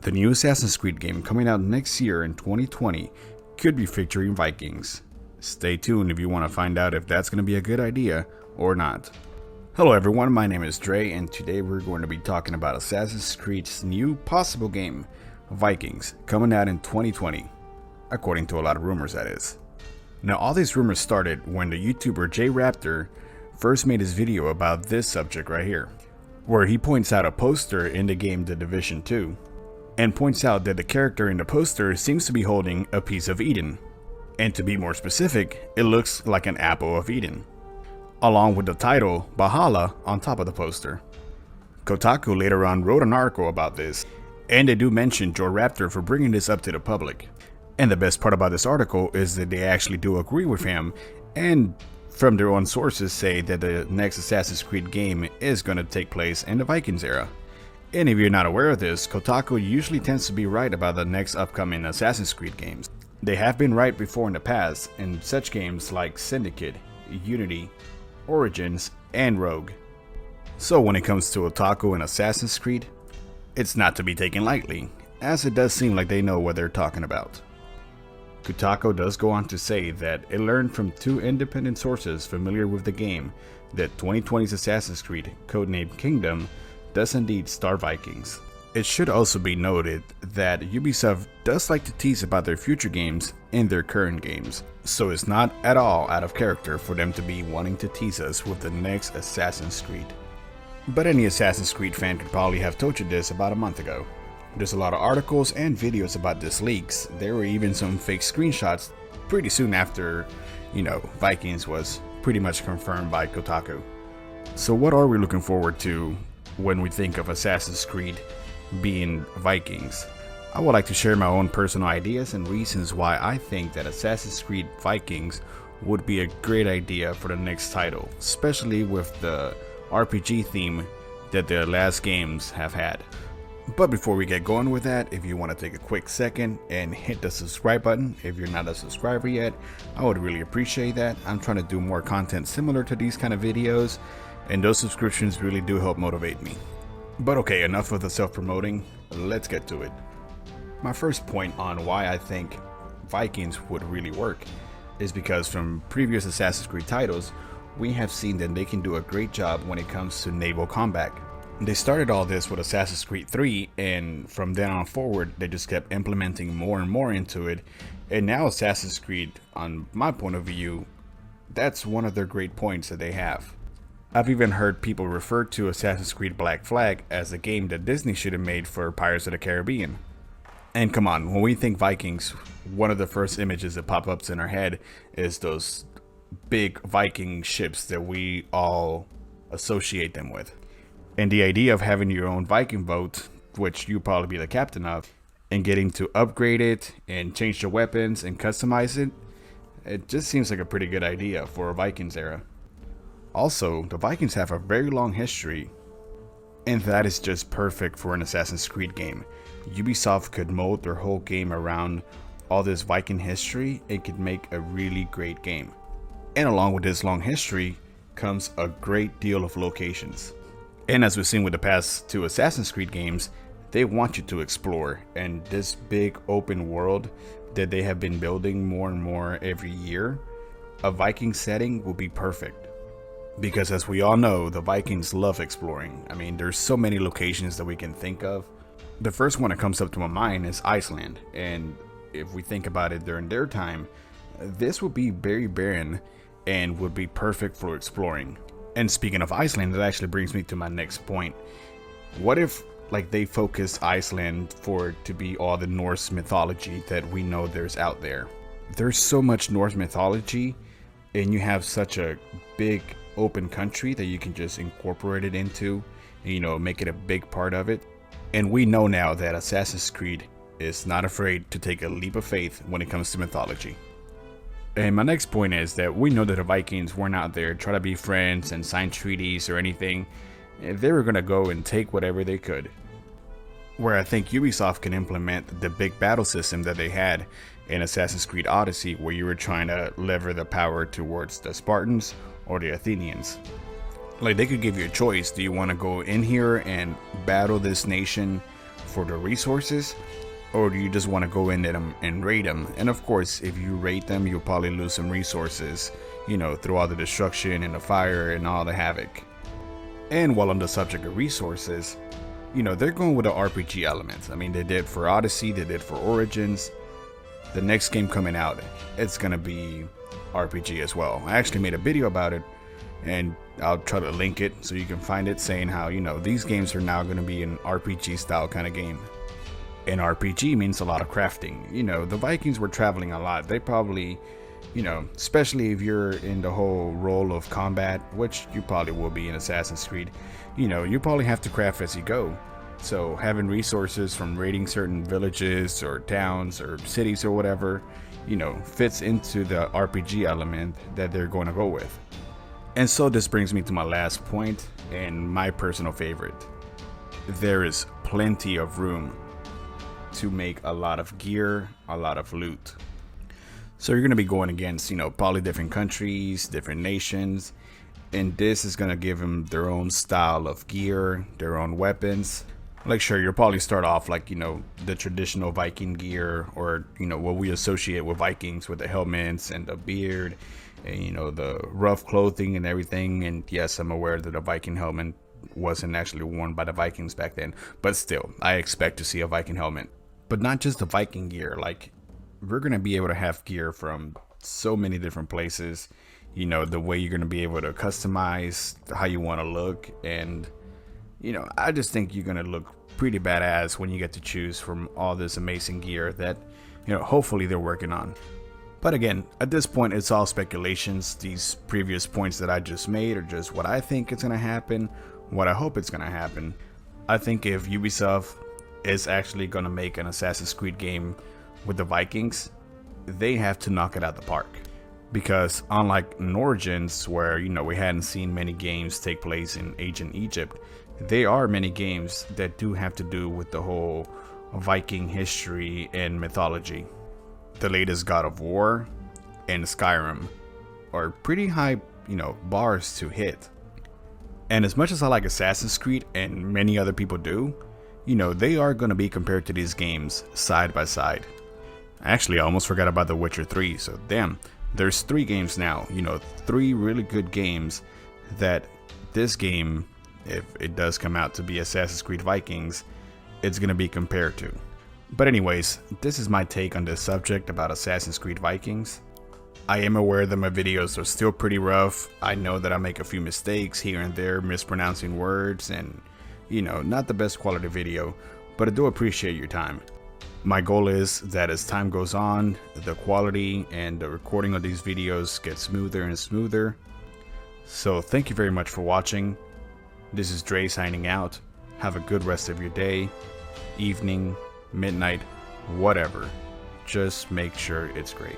The new Assassin's Creed game coming out next year in 2020 could be featuring Vikings. Stay tuned if you want to find out if that's going to be a good idea or not. Hello everyone, my name is Dre and today we're going to be talking about Assassin's Creed's new possible game, Vikings, coming out in 2020, according to a lot of rumors that is. Now all these rumors started when the YouTuber JRaptor first made his video about this subject right here, where he points out a poster in the game The Division 2, and points out that the character in the poster seems to be holding a piece of Eden. And to be more specific, it looks like an apple of Eden, along with the title Valhalla on top of the poster. Kotaku later on wrote an article about this, and they do mention JRaptor for bringing this up to the public. And the best part about this article is that they actually do agree with him, and from their own sources say that the next Assassin's Creed game is going to take place in the Vikings era. And if you're not aware of this, Kotaku usually tends to be right about the next upcoming Assassin's Creed games. They have been right before in the past in such games like Syndicate, Unity, Origins, and Rogue. So when it comes to Otaku and Assassin's Creed, it's not to be taken lightly, as it does seem like they know what they're talking about. Kotaku does go on to say that it learned from two independent sources familiar with the game that 2020's Assassin's Creed, codenamed Kingdom, does indeed star Vikings. It should also be noted that Ubisoft does like to tease about their future games in their current games, so it's not at all out of character for them to be wanting to tease us with the next Assassin's Creed. But any Assassin's Creed fan could probably have told you this about a month ago. There's a lot of articles and videos about this leaks. There were even some fake screenshots pretty soon after, Vikings was pretty much confirmed by Kotaku. So what are we looking forward to when we think of Assassin's Creed being Vikings? I would like to share my own personal ideas and reasons why I think that Assassin's Creed Vikings would be a great idea for the next title, especially with the RPG theme that the last games have had. But before we get going with that, if you want to take a quick second and hit the subscribe button if you're not a subscriber yet, I would really appreciate that. I'm trying to do more content similar to these kind of videos, and those subscriptions really do help motivate me. But okay, enough of the self-promoting, let's get to it. My first point on why I think Vikings would really work is because from previous Assassin's Creed titles, we have seen that they can do a great job when it comes to naval combat. They started all this with Assassin's Creed 3, and from then on forward, they just kept implementing more and more into it. And now Assassin's Creed, on my point of view, that's one of their great points that they have. I've even heard people refer to Assassin's Creed Black Flag as a game that Disney should have made for Pirates of the Caribbean. And come on, when we think Vikings, one of the first images that pop up in our head is those big Viking ships that we all associate them with. And the idea of having your own Viking boat, which you'll probably be the captain of, and getting to upgrade it and change the weapons and customize it, it just seems like a pretty good idea for a Vikings era. Also, the Vikings have a very long history, and that is just perfect for an Assassin's Creed game. Ubisoft could mold their whole game around all this Viking history and could make a really great game. And along with this long history comes a great deal of locations. And as we've seen with the past two Assassin's Creed games, they want you to explore, and this big open world that they have been building more and more every year, a Viking setting will be perfect. Because as we all know, the Vikings love exploring. I mean, there's so many locations that we can think of. The first one that comes up to my mind is Iceland, and if we think about it during their time, this would be very barren and would be perfect for exploring. And speaking of Iceland, that actually brings me to my next point. What if they focus Iceland for it to be all the Norse mythology that we know there's out there? There's so much Norse mythology, and you have such a big open country that you can just incorporate it into, make it a big part of it. And we know now that Assassin's Creed is not afraid to take a leap of faith when it comes to mythology. And my next point is that we know that the Vikings weren't out there trying to be friends and sign treaties or anything. They were going to go and take whatever they could. Where I think Ubisoft can implement the big battle system that they had in Assassin's Creed Odyssey, where you were trying to lever the power towards the Spartans or the Athenians. They could give you a choice. Do you want to go in here and battle this nation for the resources, or do you just want to go in and raid them? And of course, if you raid them, you'll probably lose some resources, you know, through all the destruction and the fire and all the havoc. And while on the subject of resources, you know, they're going with the RPG elements. I mean, they did for Odyssey, they did for Origins. The next game coming out, it's gonna be RPG as well. I actually made a video about it, and I'll try to link it so you can find it, saying how, you know, these games are now gonna be an RPG style kind of game. And RPG means a lot of crafting. You know, the Vikings were traveling a lot. They probably, you know, especially if you're in the whole role of combat, which you probably will be in Assassin's Creed, you know, you probably have to craft as you go. So having resources from raiding certain villages or towns or cities or whatever, you know, fits into the RPG element that they're going to go with. And so this brings me to my last point and my personal favorite. There is plenty of room to make a lot of gear, a lot of loot. So you're going to be going against, you know, probably different countries, different nations, and this is going to give them their own style of gear, their own weapons. Like, sure, you'll probably start off like, you know, the traditional Viking gear, or, you know, what we associate with Vikings, with the helmets and the beard and, you know, the rough clothing and everything. And yes, I'm aware that a Viking helmet wasn't actually worn by the Vikings back then, but still, I expect to see a Viking helmet. But not just the Viking gear. Like, we're going to be able to have gear from so many different places. You know, the way you're going to be able to customize how you want to look. And, you know, I just think you're going to look pretty badass when you get to choose from all this amazing gear that, you know, hopefully they're working on. But again, at this point, it's all speculations. These previous points that I just made are just what I think is going to happen, what I hope it's going to happen. I think if Ubisoft is actually going to make an Assassin's Creed game with the Vikings, they have to knock it out the park. Because unlike in Origins, where, you know, we hadn't seen many games take place in ancient Egypt, there are many games that do have to do with the whole Viking history and mythology. The latest God of War and Skyrim are pretty high, you know, bars to hit. And as much as I like Assassin's Creed, and many other people do, you know, they are going to be compared to these games side by side. Actually, I almost forgot about The Witcher 3, so damn, there's 3 games now, you know, 3 really good games that this game, if it does come out to be Assassin's Creed Vikings, it's going to be compared to. But anyways, this is my take on this subject about Assassin's Creed Vikings. I am aware that my videos are still pretty rough. I know that I make a few mistakes here and there, mispronouncing words, and, you know, not the best quality video, but I do appreciate your time. My goal is that as time goes on, the quality and the recording of these videos gets smoother and smoother. So thank you very much for watching. This is Dre signing out. Have a good rest of your day, evening, midnight, whatever. Just make sure it's great.